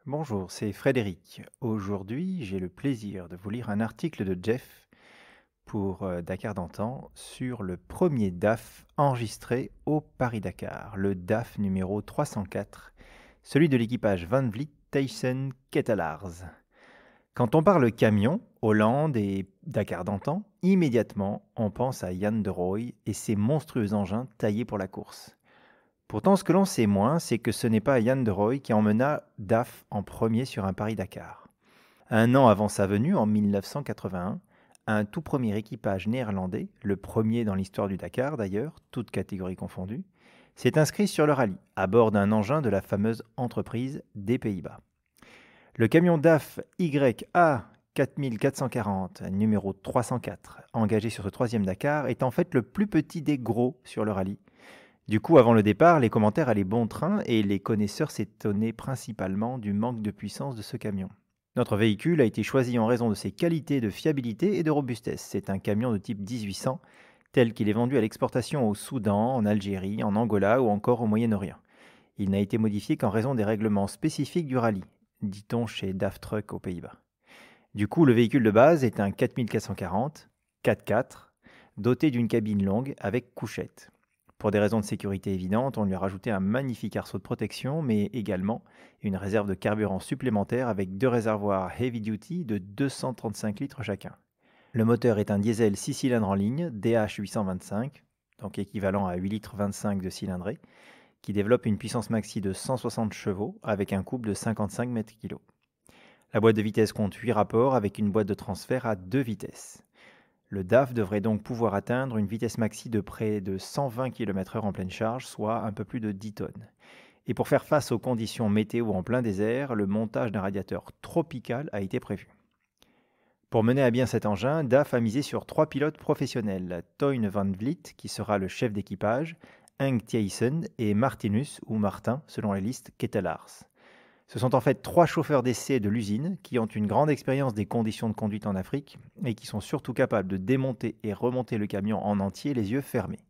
Bonjour, c'est Frédéric. Aujourd'hui, j'ai le plaisir de vous lire un article de Jeff pour Dakar d'antan sur le premier DAF enregistré au Paris-Dakar, le DAF numéro 304, celui de l'équipage Van Vliet Thijssen Ketelaars. Quand on parle camion, Hollande et Dakar d'antan, immédiatement on pense à Jan de Rooij et ses monstrueux engins taillés pour la course. Pourtant, ce que l'on sait moins, c'est que ce n'est pas Jan de Rooij qui emmena DAF en premier sur un Paris-Dakar. Un an avant sa venue, en 1981, un tout premier équipage néerlandais, le premier dans l'histoire du Dakar d'ailleurs, toutes catégories confondues, s'est inscrit sur le rallye, à bord d'un engin de la fameuse entreprise des Pays-Bas. Le camion DAF YA 4440, numéro 304, engagé sur ce troisième Dakar, est en fait le plus petit des gros sur le rallye. Du coup, avant le départ, les commentaires allaient bon train et les connaisseurs s'étonnaient principalement du manque de puissance de ce camion. Notre véhicule a été choisi en raison de ses qualités de fiabilité et de robustesse. C'est un camion de type 1800, tel qu'il est vendu à l'exportation au Soudan, en Algérie, en Angola ou encore au Moyen-Orient. Il n'a été modifié qu'en raison des règlements spécifiques du rallye, dit-on chez DAF Truck aux Pays-Bas. Du coup, le véhicule de base est un 4440 4x4, doté d'une cabine longue avec couchette. Pour des raisons de sécurité évidentes, on lui a rajouté un magnifique arceau de protection, mais également une réserve de carburant supplémentaire avec deux réservoirs heavy duty de 235 litres chacun. Le moteur est un diesel 6 cylindres en ligne, DH825, donc équivalent à 8 litres 25 de cylindrée, qui développe une puissance maxi de 160 chevaux avec un couple de 55 mètres-kg. La boîte de vitesse compte 8 rapports avec une boîte de transfert à 2 vitesses. Le DAF devrait donc pouvoir atteindre une vitesse maxi de près de 120 km/h en pleine charge, soit un peu plus de 10 tonnes. Et pour faire face aux conditions météo en plein désert, le montage d'un radiateur tropical a été prévu. Pour mener à bien cet engin, DAF a misé sur 3 pilotes professionnels, Toyne Van Vliet, qui sera le chef d'équipage, Henk Thijssen et Martinus, ou Martin, selon les listes, Ketelaars. Ce sont en fait 3 chauffeurs d'essai de l'usine qui ont une grande expérience des conditions de conduite en Afrique et qui sont surtout capables de démonter et remonter le camion en entier les yeux fermés.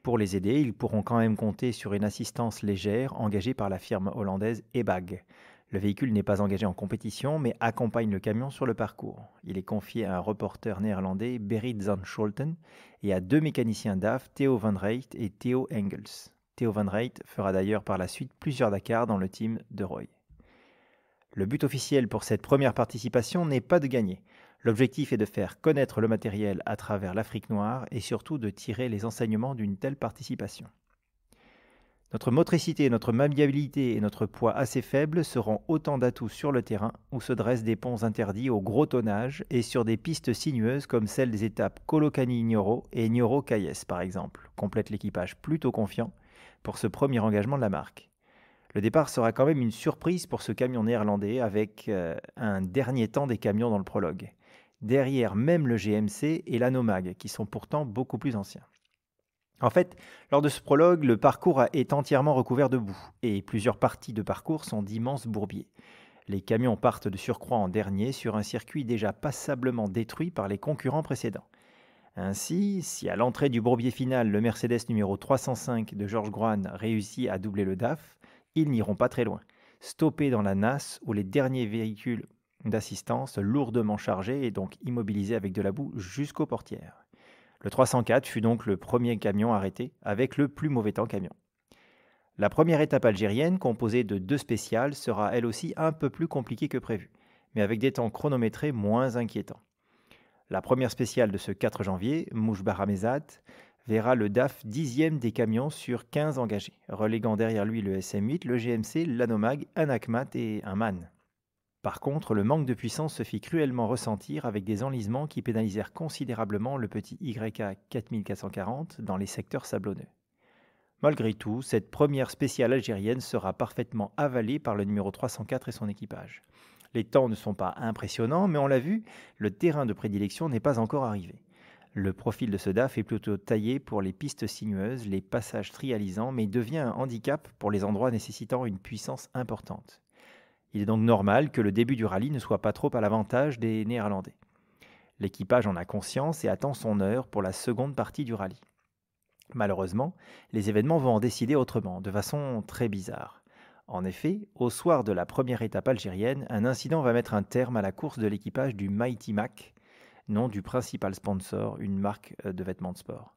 Pour les aider, ils pourront quand même compter sur une assistance légère engagée par la firme hollandaise EBAG. Le véhicule n'est pas engagé en compétition mais accompagne le camion sur le parcours. Il est confié à un reporter néerlandais, Berit Van Scholten, et à 2 mécaniciens DAF, Theo Van Reyt et Theo Engels. Theo Van Reyt fera d'ailleurs par la suite plusieurs Dakar dans le team de Rooij. Le but officiel pour cette première participation n'est pas de gagner. L'objectif est de faire connaître le matériel à travers l'Afrique noire et surtout de tirer les enseignements d'une telle participation. Notre motricité, notre maniabilité et notre poids assez faible seront autant d'atouts sur le terrain où se dressent des ponts interdits au gros tonnage et sur des pistes sinueuses comme celles des étapes Kolokani-Nioro et Nioro-Kayes par exemple, complète l'équipage plutôt confiant pour ce premier engagement de la marque. Le départ sera quand même une surprise pour ce camion néerlandais avec un dernier temps des camions dans le prologue. Derrière même le GMC et la Nomag, qui sont pourtant beaucoup plus anciens. En fait, lors de ce prologue, le parcours est entièrement recouvert de boue et plusieurs parties de parcours sont d'immenses bourbiers. Les camions partent de surcroît en dernier sur un circuit déjà passablement détruit par les concurrents précédents. Ainsi, si à l'entrée du bourbier final, le Mercedes numéro 305 de George Groan réussit à doubler le DAF, ils n'iront pas très loin, stoppés dans la nasse où les derniers véhicules d'assistance lourdement chargés et donc immobilisés avec de la boue jusqu'aux portières. Le 304 fut donc le premier camion arrêté avec le plus mauvais temps camion. La première étape algérienne, composée de 2 spéciales, sera elle aussi un peu plus compliquée que prévu, mais avec des temps chronométrés moins inquiétants. La première spéciale de ce 4 janvier, Mouchbaramezat, verra le DAF 10e des camions sur 15 engagés, reléguant derrière lui le SM8, le GMC, l'Anomag, un Akmat et un MAN. Par contre, le manque de puissance se fit cruellement ressentir avec des enlisements qui pénalisèrent considérablement le petit YA 4440 dans les secteurs sablonneux. Malgré tout, cette première spéciale algérienne sera parfaitement avalée par le numéro 304 et son équipage. Les temps ne sont pas impressionnants, mais on l'a vu, le terrain de prédilection n'est pas encore arrivé. Le profil de ce DAF est plutôt taillé pour les pistes sinueuses, les passages trialisants, mais devient un handicap pour les endroits nécessitant une puissance importante. Il est donc normal que le début du rallye ne soit pas trop à l'avantage des Néerlandais. L'équipage en a conscience et attend son heure pour la seconde partie du rallye. Malheureusement, les événements vont en décider autrement, de façon très bizarre. En effet, au soir de la première étape algérienne, un incident va mettre un terme à la course de l'équipage du Mighty Mac, nom du principal sponsor, une marque de vêtements de sport.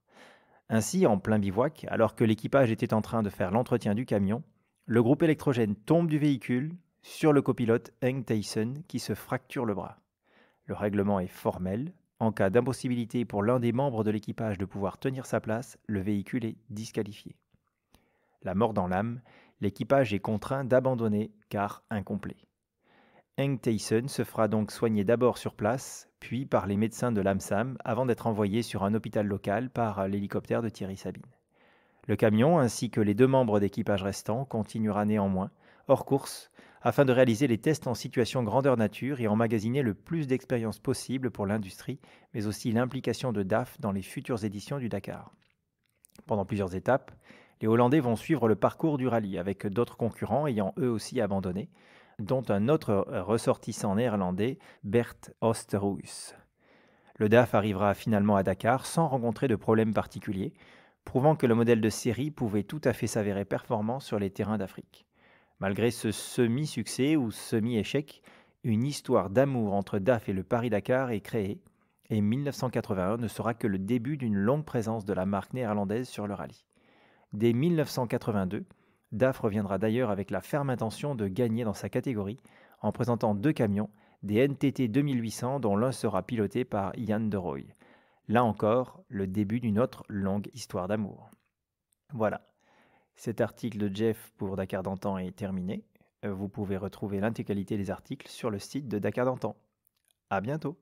Ainsi, en plein bivouac, alors que l'équipage était en train de faire l'entretien du camion, le groupe électrogène tombe du véhicule sur le copilote Heng Tyson qui se fracture le bras. Le règlement est formel. En cas d'impossibilité pour l'un des membres de l'équipage de pouvoir tenir sa place, le véhicule est disqualifié. La mort dans l'âme, l'équipage est contraint d'abandonner car incomplet. Heng Tyson se fera donc soigner d'abord sur place, puis par les médecins de l'AMSAM avant d'être envoyé sur un hôpital local par l'hélicoptère de Thierry Sabine. Le camion ainsi que les 2 membres d'équipage restants continuera néanmoins hors course afin de réaliser les tests en situation grandeur nature et emmagasiner le plus d'expérience possible pour l'industrie, mais aussi l'implication de DAF dans les futures éditions du Dakar. Pendant plusieurs étapes, les Hollandais vont suivre le parcours du rallye avec d'autres concurrents ayant eux aussi abandonné, dont un autre ressortissant néerlandais, Bert Oosterhuis. Le DAF arrivera finalement à Dakar sans rencontrer de problème particulier, prouvant que le modèle de série pouvait tout à fait s'avérer performant sur les terrains d'Afrique. Malgré ce semi-succès ou semi-échec, une histoire d'amour entre DAF et le Paris-Dakar est créée, et 1981 ne sera que le début d'une longue présence de la marque néerlandaise sur le rallye. Dès 1982, DAF reviendra d'ailleurs avec la ferme intention de gagner dans sa catégorie en présentant 2 camions, des NTT 2800 dont l'un sera piloté par Yann de Rooij. Là encore, le début d'une autre longue histoire d'amour. Voilà, cet article de Jeff pour Dakar d'antan est terminé. Vous pouvez retrouver l'intégralité des articles sur le site de Dakar d'antan. À bientôt!